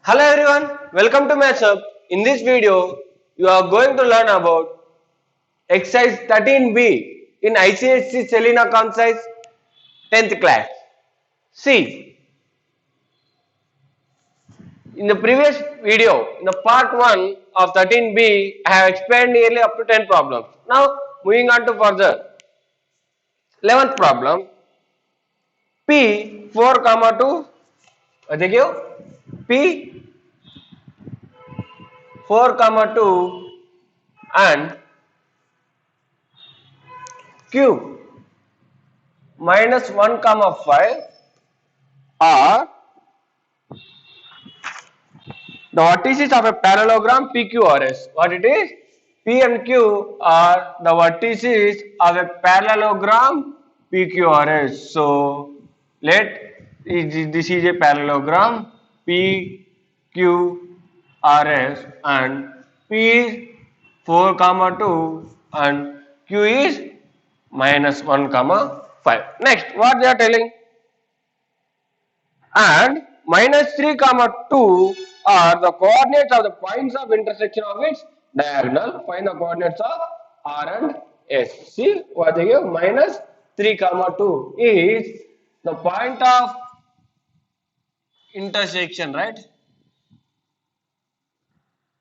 Hello everyone, welcome to MathsHub. In this video, you are going to learn about exercise 13B in ICSC Selina Concise 10th class. See, in the previous video, in the part 1 of 13B, I have explained nearly up to 10 problems. Now, moving on to further. 11th problem, P 4 comma 2, what they give? P 4 comma 2 and Q minus 1 comma 5 are the vertices of a parallelogram PQRS. What it is? P and Q are the vertices of a parallelogram PQRS. So this is a parallelogram PQRS and P is 4 comma 2 and Q is minus 1 comma 5. Next, what they are telling? And minus 3 comma 2 are the coordinates of the points of intersection of its diagonal. Find the coordinates of R and S. See what they give? Minus 3 comma 2 is the point of intersection, right?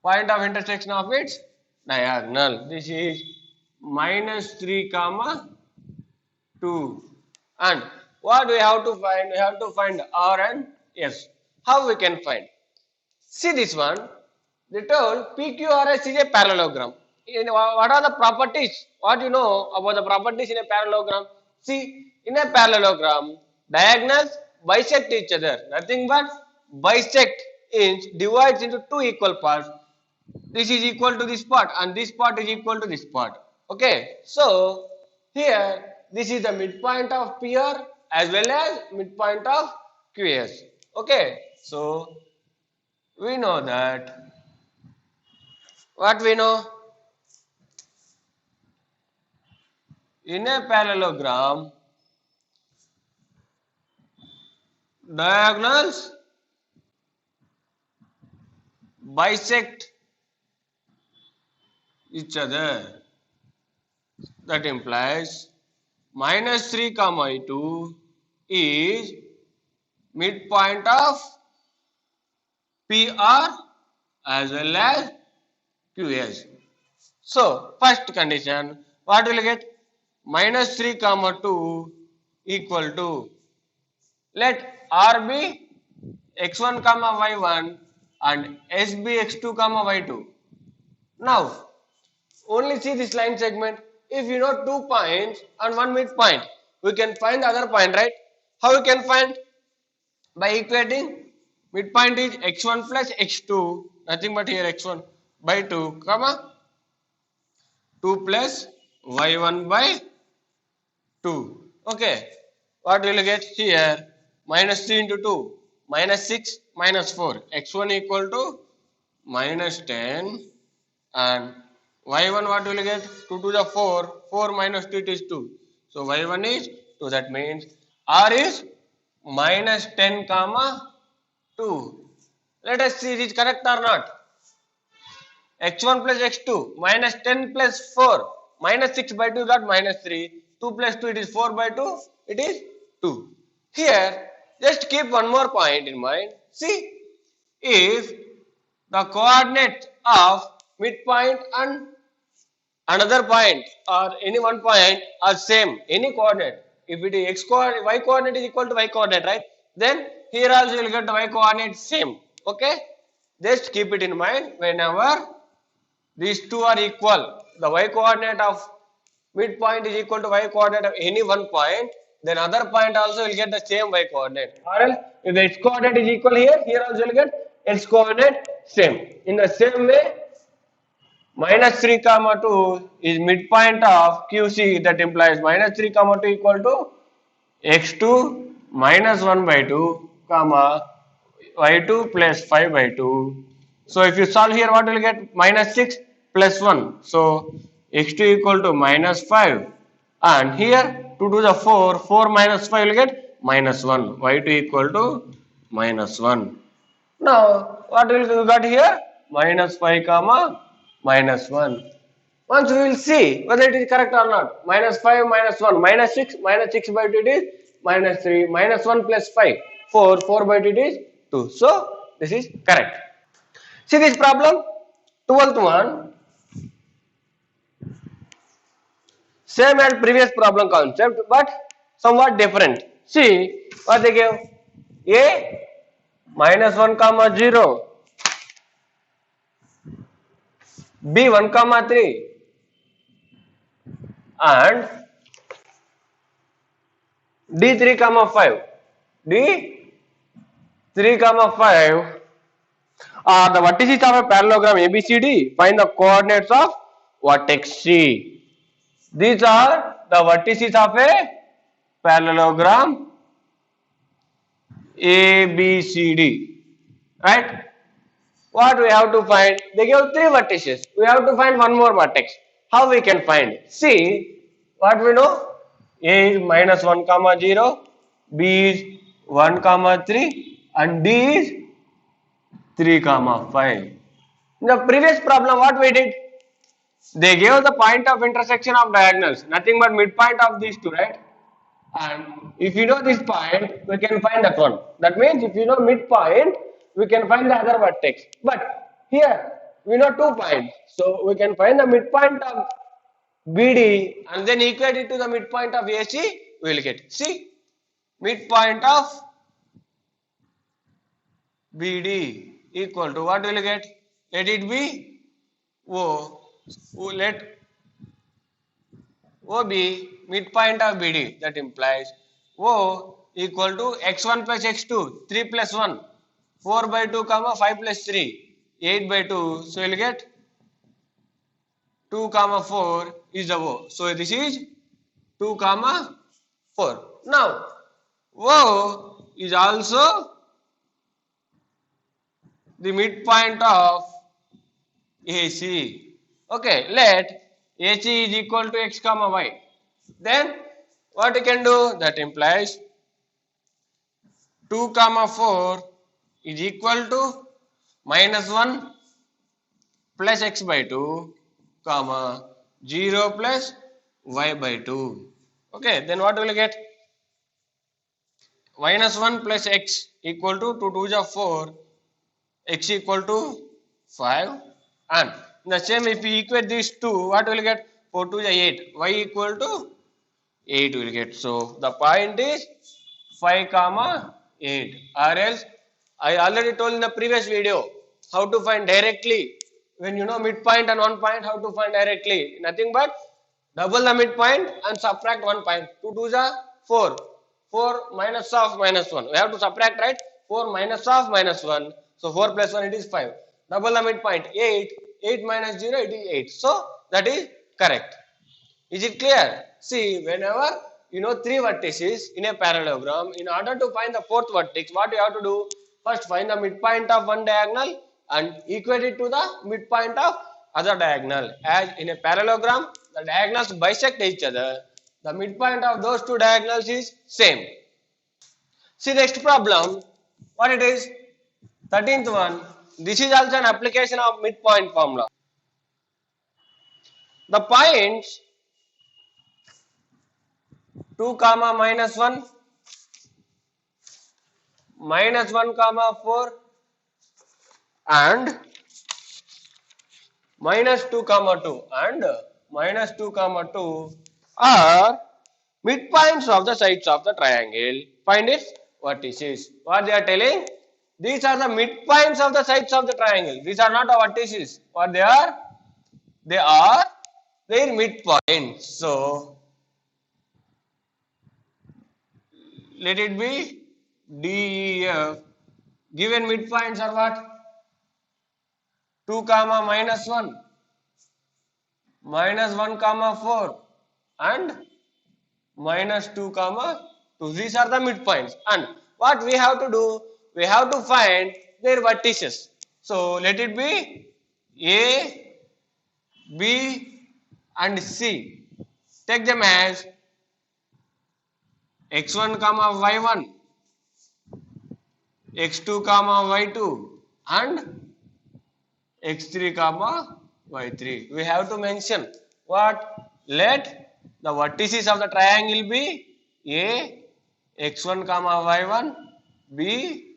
Point of intersection of its diagonal. This is minus 3 comma 2. And what we have to find? We have to find R and S. How we can find? See this one. They told PQRS is a parallelogram. What are the properties? What you know about the properties in a parallelogram? See, in a parallelogram, diagonals bisect each other. Nothing but bisect divides into two equal parts. This is equal to this part and this part is equal to this part. Okay. So, here this is the midpoint of PR as well as midpoint of QS. Okay. So, we know that what we know in a parallelogram diagonals bisect each other. That implies minus 3 comma 2 is midpoint of PR as well as QS. So, first condition, what will you get? Minus 3 comma 2 equal to, let R be x1 comma y1 and S be x2 comma y2. Now, only see this line segment. If you know 2 points and 1 midpoint, we can find the other point, right? How we can find? By equating midpoint is x1 plus x2, nothing but here x1 by 2, comma 2 plus y1 by 2. Okay, what will you get here? Minus 3 into 2, minus 6, minus 4. X1 equal to minus 10 and y1 what will you get? 2 to the 4, 4 minus 2 is 2. So y1 is 2, that means R is minus 10 comma 2. Let us see it is correct or not. x1 plus x2 minus 10 plus 4 minus 6 by 2 got minus 3. 2 plus 2 it is 4 by 2, it is 2. Here just keep one more point in mind. See, if the coordinate of midpoint and another point or any one point are same, any coordinate, if it is y coordinate is equal to y coordinate, right? Then here also you will get the y coordinate same. Okay, just keep it in mind. Whenever these two are equal, the y coordinate of midpoint is equal to y coordinate of any one point, then other point also will get the same y coordinate. Or else if the x coordinate is equal here, here also will get x coordinate same. In the same way, minus 3 comma 2 is midpoint of QC, that implies minus 3 comma 2 equal to x2 minus 1 by 2 comma y2 plus 5 by 2. So if you solve here, what will you get? Minus 6 plus 1. So x2 equal to minus 5 and here 2 to the 4, 4 minus 5 will get minus 1, y2 equal to minus 1. Now what will we got here? Minus 5 comma minus 1. Once we will see whether it is correct or not. Minus 5 minus 1 minus 6 minus 6 by 2 it is minus 3 minus 1 plus 5 4 4 by 2 it is 2. So this is correct. See this problem, 12th one, same as previous problem concept but somewhat different. See what they gave, a minus 1 comma 0, b 1 comma 3 and d 3 comma 5, d 3 comma 5 are the vertices of a parallelogram ABCD. Find the coordinates of vertex C. These are the vertices of a parallelogram ABCD. Right? What we have to find? They give 3 vertices. We have to find one more vertex. How we can find? See, what we know? A is minus 1 comma 0, B is 1 comma 3 and D is 3 comma 5. In the previous problem, what we did? They gave the point of intersection of diagonals, nothing but midpoint of these two, right? And if you know this point, we can find that one. That means if you know midpoint, we can find the other vertex. But here, we know 2 points. So we can find the midpoint of BD and then equate it to the midpoint of AC, we will get. See, midpoint of BD equal to what will you get? Let it be O. Let O be midpoint of BD. That implies O equal to x1 plus x2, 3 plus 1, 4 by 2 comma 5 plus 3, 8 by 2. So you will get 2 comma 4 is the O. So this is 2 comma 4. Now O is also the midpoint of AC. Okay, let AC is equal to x comma y. Then what you can do? That implies 2 comma 4 is equal to minus 1 plus x by 2 comma 0 plus y by 2. Okay, then what will you get? Minus 1 plus x equal to 2 2s are 4, x equal to 5 and the same if we equate these two, what will get? 4 2 is 8, y equal to 8 will get. So the point is 5 comma 8 or else I already told in the previous video how to find directly when you know midpoint and 1 point, how to find directly, nothing but double the midpoint and subtract 1 point. 2 2s are 4, 4 minus of minus 1, we have to subtract, right? 4 minus of minus 1, so 4 plus 1 it is 5, double the midpoint 8, 8 minus 0 it is 8, so that is correct. Is it clear? See, whenever you know 3 vertices in a parallelogram, in order to find the 4th vertex, what you have to do? First find the midpoint of one diagonal and equate it to the midpoint of other diagonal. As in a parallelogram, the diagonals bisect each other. The midpoint of those two diagonals is same. See next problem, what it is? 13th one. This is also an application of midpoint formula. The points 2 comma minus 1, minus 1 comma 4 and minus 2 comma 2 and minus 2 comma 2 are midpoints of the sides of the triangle. Find its vertices. What they are telling? These are the midpoints of the sides of the triangle. These are not the vertices. What they are? They are their midpoints. So let it be D, E, F. Given midpoints are what? 2 comma minus 1, minus 1 comma 4 and minus 2 comma 2. These are the midpoints. And what we have to do? We have to find their vertices. So let it be A, B and C. Take them as x1 comma y1, x2 comma y2 and x3 comma y3. We have to mention what? Let the vertices of the triangle be A x1 comma y1, B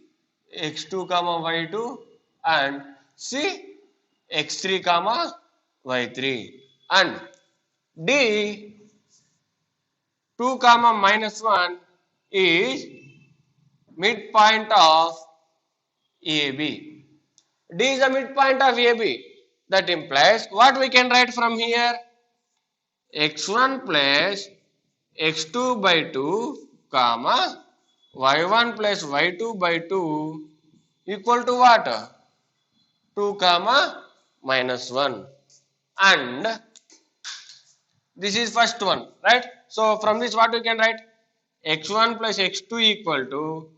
x2 comma y2 and C x3 comma y3 and D 2 comma minus 1 is midpoint of AB. D is the midpoint of AB. That implies what we can write from here? x1 plus x2 by 2 comma y1 plus y2 by 2 equal to what? 2 comma minus 1 and this is first one, right? So from this what we can write? x1 plus x2 equal to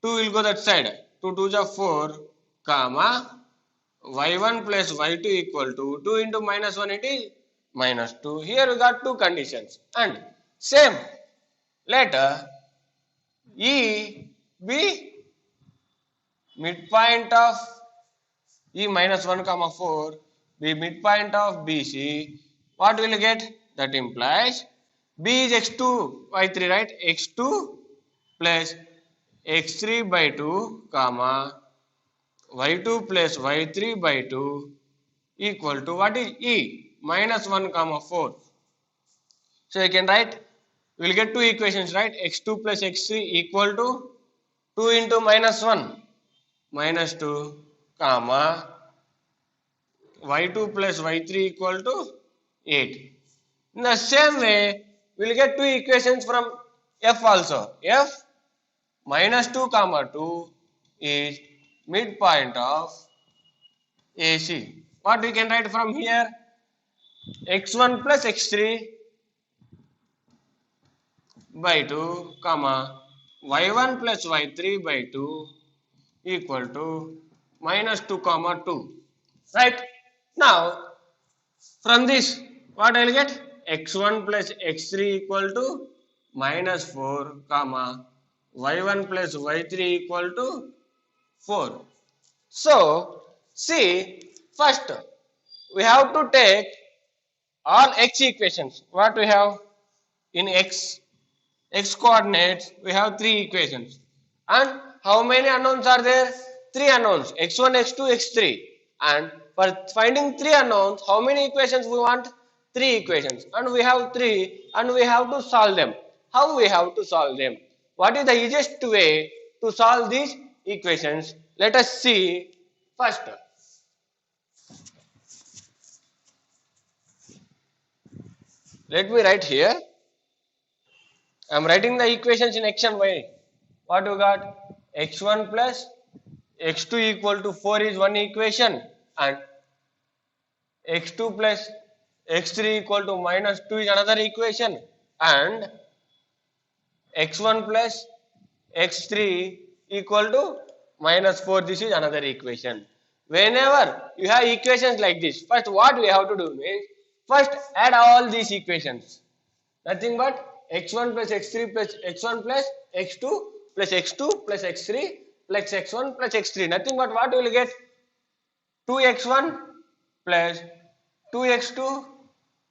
2 will go that side, 2 2s are 4 comma y1 plus y2 equal to 2 into minus 1 it is minus 2. Here we got two conditions and same later E be midpoint of E minus 1 comma 4 be midpoint of BC. What will you get? That implies B is x2 y3, right? x2 plus x3 by 2 comma y2 plus y3 by 2 equal to what is E minus 1 comma 4. So you can write, we will get two equations, right? x2 plus x3 equal to 2 into minus 1 minus 2 comma y2 plus y3 equal to 8. In the same way, we will get two equations from f also. F minus 2 comma 2 is midpoint of AC. What we can write from here? x1 plus x3 by 2 comma y1 plus y3 by 2 equal to minus 2 comma 2. Right? Now, from this, what I will get? x1 plus x3 equal to minus 4 comma y1 plus y3 equal to 4. So, see, first we have to take all x equations. What we have in x coordinates? We have three equations. And how many unknowns are there? Three unknowns, x1, x2, x3. And for finding three unknowns, how many equations we want? Three equations. And we have three and we have to solve them. How we have to solve them? What is the easiest way to solve these equations? Let us see first. Let me write here. I am writing the equations in x and y. What you got? x1 plus x2 equal to 4 is one equation and x2 plus x3 equal to minus 2 is another equation and x1 plus x3 equal to minus 4, this is another equation. Whenever you have equations like this, first what we have to do is first add all these equations. Nothing but x1 plus x3 plus x1 plus x2 plus x2 plus x3 plus x1 plus x3. Nothing but what we will get? 2x1 plus 2x2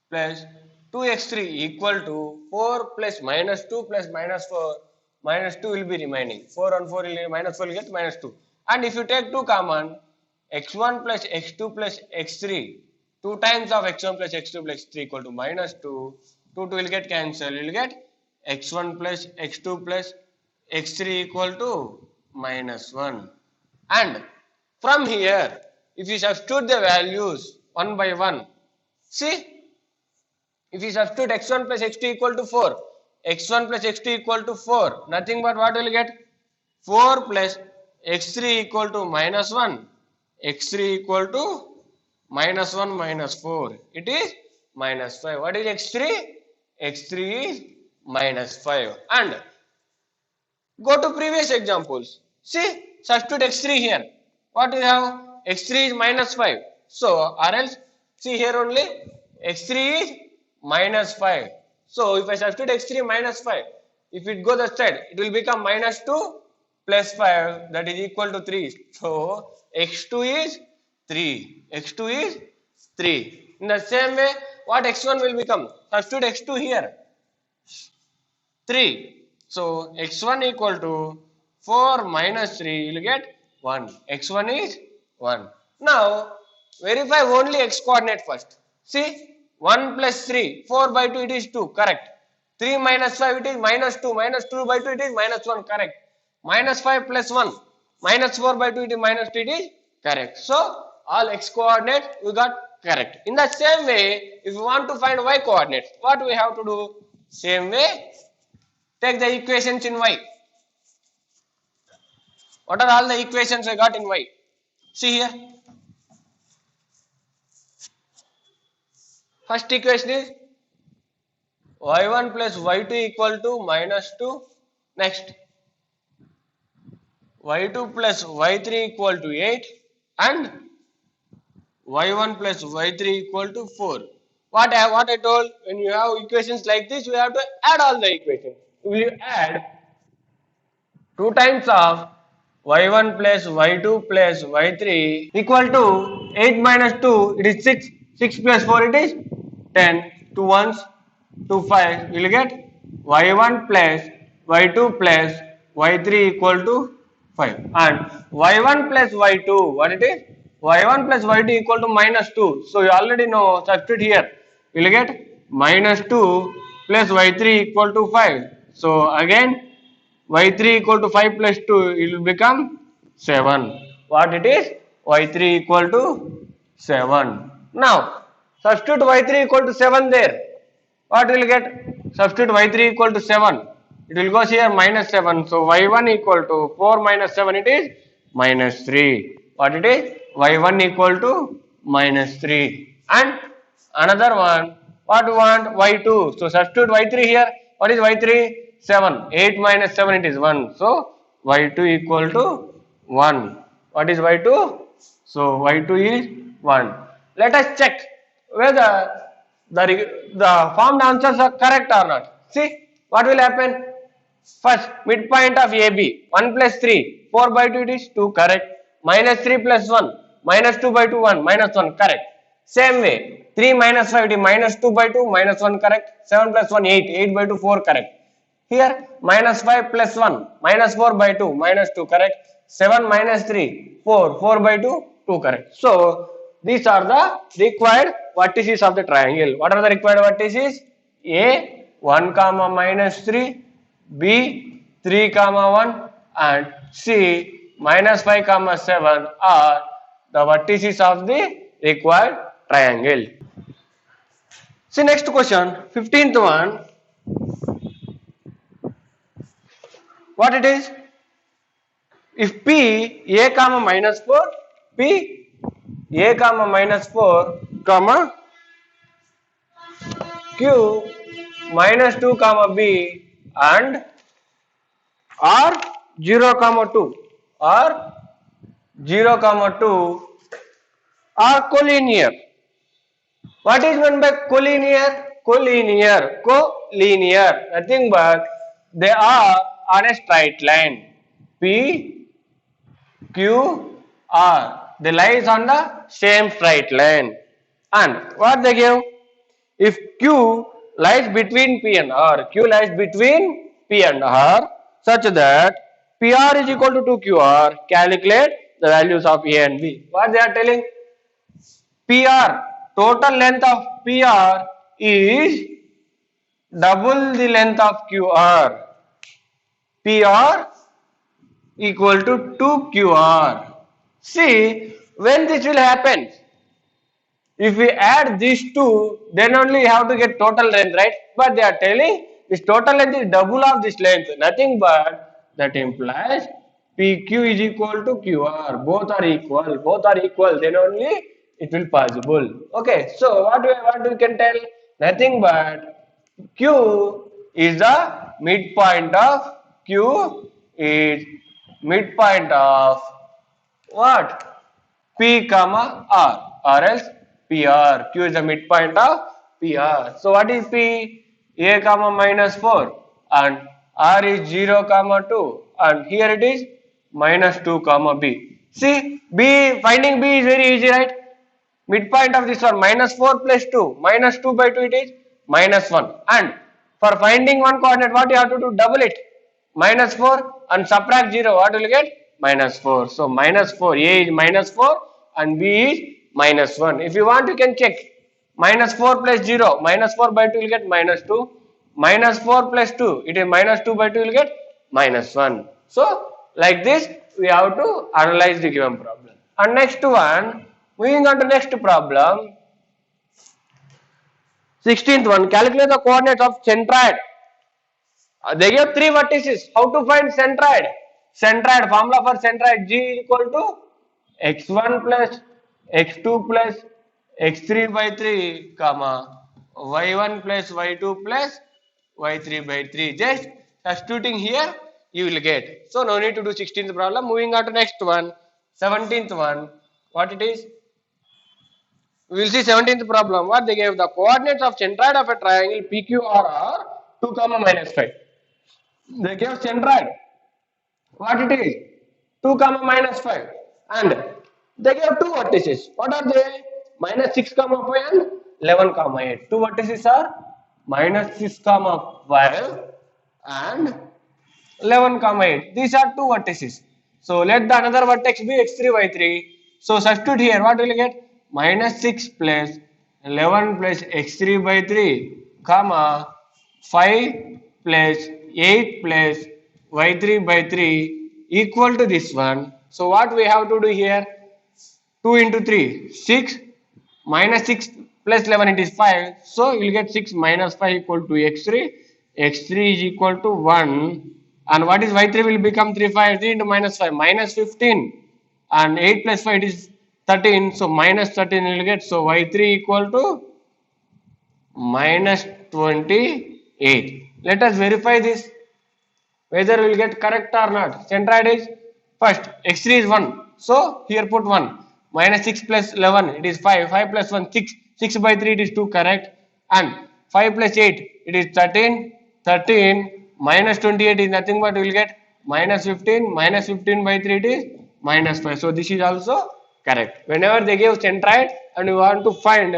plus 2x3 equal to 4 plus minus 2 plus minus 4. Minus 2 will be remaining. 4 and 4 will minus 4 will get minus 2. And if you take 2 common, x1 plus x2 plus x3, 2 times of x1 plus x2 plus x3 equal to minus 2. 2 will get cancelled. You will get x1 plus x2 plus x3 equal to minus 1. And from here, if you substitute the values one by one, see, if you substitute x1 plus x2 equal to 4, x1 plus x2 equal to 4, nothing but what will you get? 4 plus x3 equal to minus 1, x3 equal to minus 1 minus 4, it is minus 5. What is x3? x3 is minus 5. And go to previous examples. See, substitute x3 here. What do you have? x3 is minus 5. So, or else, see here only, x3 is minus 5. So, if I substitute x3 minus 5, if it goes that side, it will become minus 2 plus 5, that is equal to 3. So x2 is 3. x2 is 3. In the same way, what x1 will become? Substitute x2 here. 3. So x1 equal to 4 minus 3, you will get 1. x1 is 1. Now verify only x coordinate first. See, 1 plus 3, 4 by 2 it is 2, correct. 3 minus 5 it is minus 2, minus 2 by 2 it is minus 1, correct. Minus 5 plus 1, minus 4 by 2 it is minus 2, it is correct. So all x coordinates we got correct. In the same way, if you want to find y coordinates, what we have to do? Same way, take the equations in y. What are all the equations I got in y? See here. First equation is y1 plus y2 equal to minus 2. Next, y2 plus y3 equal to 8 and y1 plus y3 equal to 4. What I told, when you have equations like this, you have to add all the equations. Will you add 2 times of y1 plus y2 plus y3 equal to 8 minus 2, it is 6. 6 plus 4, it is 10. 2 ones, 2 5. You will get y1 plus y2 plus y3 equal to 5. And y1 plus y2, what it is? y1 plus y2 equal to minus 2. So you already know, substitute here. You will get minus 2 plus y3 equal to 5. So again, y3 equal to 5 plus 2, it will become 7. What it is? y3 equal to 7. Now, substitute y3 equal to 7 there. What will get? Substitute y3 equal to 7. It will go here minus 7. So y1 equal to 4 minus 7, it is minus 3. What it is? y1 equal to minus 3. And another one, what we want? y2. So substitute y3 here. What is y3? 7. 8 minus 7, it is 1. So y2 equal to 1. What is y2? So y2 is 1. Let us check whether the formed answers are correct or not. See, what will happen? First, midpoint of AB, 1 plus 3, 4 by 2 it is 2, correct. Minus 3 plus 1, minus 2 by 2, 1, minus 1, correct. Same way, 3 minus 5 it is minus 2 by 2, minus 1, correct. 7 plus 1, 8, 8 by 2, 4, correct. Here, minus 5 plus 1, minus 4 by 2, minus 2, correct. 7 minus 3, 4, 4 by 2, 2, correct. So, these are the required vertices of the triangle. What are the required vertices? A, 1 comma minus 3, B, 3 comma 1 and C, minus 5 comma 7 are the vertices of the required triangle. See next question, 15th one. What it is? If P, A comma minus 4, P, A comma minus 4 comma Q minus 2 comma B and R 0 comma 2 or 0 comma 2 are collinear. What is meant by collinear? Collinear, nothing but they are on a straight line. P, Q, R. They lies on the same straight line. And what they give? If Q lies between P and R, Q lies between P and R such that PR is equal to 2QR, calculate the values of A and B. What they are telling? PR, total length of PR is double the length of QR. PR equal to 2QR. See, when this will happen? If we add these two, then only you have to get total length, right? But they are telling this total length is double of this length. Nothing but that implies PQ is equal to QR. Both are equal. Both are equal. Then only it will possible. Okay. So what we can tell? Nothing but Q is the midpoint of Q is midpoint of what? P comma R or else PR. Q is the midpoint of PR. So what is P? A comma minus 4 and R is 0 comma 2 and here it is minus 2 comma b. See, b, finding b is very easy, right? Midpoint of this one, minus 4 plus 2, minus 2 by 2 it is minus 1. And for finding one coordinate, what you have to do? Double it. Minus 4 and subtract 0, what will you get? Minus 4. So minus 4, a is minus 4 and b is minus 1. If you want, you can check. Minus 4 plus 0, minus 4 by 2 will get minus 2. Minus 4 plus 2, it is minus 2 by 2 will get minus 1. So like this, we have to analyze the given problem. And next one, moving on to next problem. 16th one, calculate the coordinates of centroid. They give 3 vertices. How to find centroid? Centroid, formula for centroid, G is equal to x1 plus x2 plus x3 by 3, comma, y1 plus y2 plus y3 by 3. Just substituting here, you will get. So no need to do 16th problem. Moving on to next one, 17th one. What it is? We will see 17th problem. What they gave? The coordinates of centroid of a triangle PQR are 2 comma minus 5. They gave centroid. What it is? 2 comma minus 5. And they gave 2 vertices. What are they? Minus 6 comma 5 and 11 comma 8. 2 vertices are minus 6 comma 5 and 11 comma 8. These are 2 vertices. So let the another vertex be x3 y3. So substitute here. What will you get? Minus 6 plus 11 plus x3 by 3, comma, 5 plus 8 plus y3 by 3 equal to this one. So what we have to do here? 2 into 3, 6, minus 6 plus 11, it is 5. So you will get 6 minus 5 equal to x3. x3 is equal to 1. And what is y3 will become 3 into minus 5, minus 15. And 8 plus 5 it is 13. So minus 13 you will get. So y3 equal to minus 28. Let us verify this, whether we will get correct or not. Centroid is first, x3 is 1. So here put 1. Minus 6 plus 11, it is 5. 5 plus 1, 6. 6 by 3, it is 2, correct. And 5 plus 8, it is 13. 13 minus 28 is nothing but we will get minus 15. Minus 15 by 3, it is minus 5. So this is also correct. Whenever they give centroid and you want to find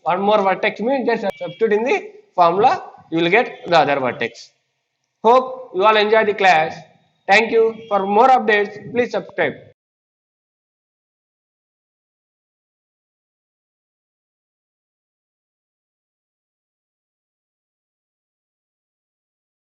one more vertex, means just substitute in the formula, you will get the other vertex. Hope you all enjoy the class. Thank you. For more updates, please subscribe.